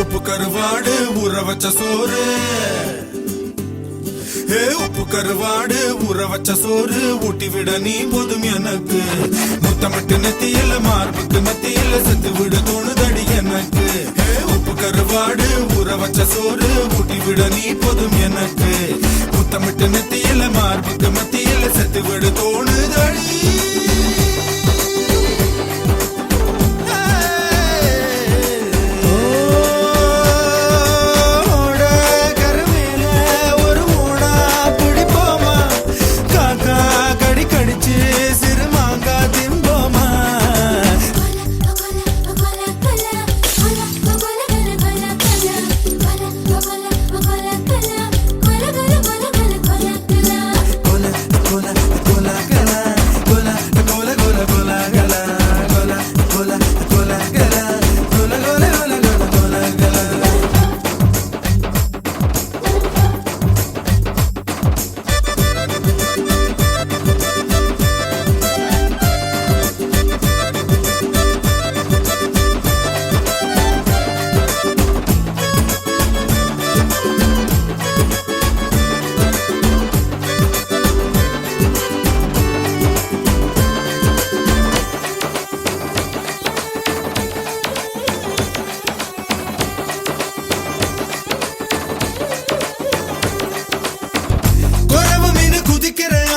உப்பு கருவாடு ஊற வச்ச சோறு, உப்பு கருவாடு ஊற வச்ச சோறு ஊட்டி விட நீ போதும் எனக்கு. முத்தமிட்டு நெத்தியில மார்புக்கு மத்தியில செத்து விட தோணுதடி எனக்கு. உப்பு கருவாடு ஊற வச்ச சோறு ஊட்டி விட நீ போதும் எனக்கு. முத்தமிட்டு நெத்தியில மார்புக்கு மத்தியில செத்து விட தோணுதடி.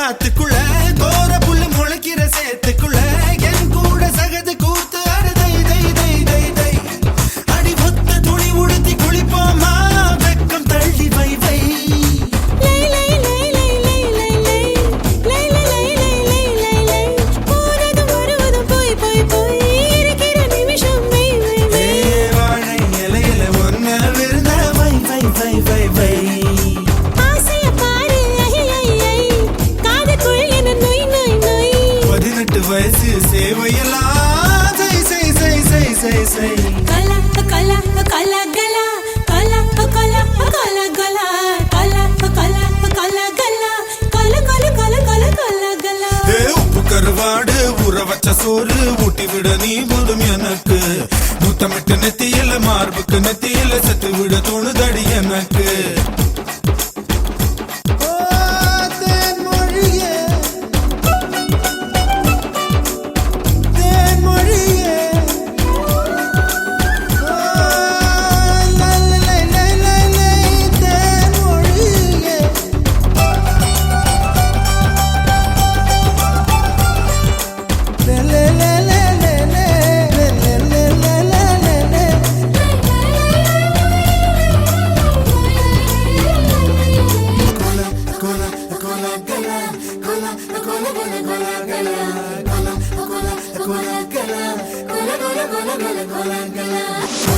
ஆத்துக்குள்ள கோர புல்லு முளைக்கிற சேத்துக்குள்ள என் கூட சகது கூத்து அறுதை தை தை தை தை. அடி ஒத்த துணி உடுத்தி குளிப்போமா வெக்கம் தள்ளி வை வை. வாழை இலையில ஒன்ன விருந்த வை வை வை வை வை. வயசு சேவையெல்லாம் செய் செய் செய் செய் செய் செய். கலா கலா கலா கலா கலா கலா கலா கலா கலா கலா கலா கலா கலா கலா கலா கலா கலா கலா. உப்பு கருவாடு ஊற வச்ச சோறு ஊட்டி விட நீ போதும் எனக்கு. முத்தமிட்டு நெத்தியில மார்புக்கு நெத்தியில செத்து விட தோணுதடி எனக்கு. Cola, cola, cola, cola, cola, cola, cola, cola, cola.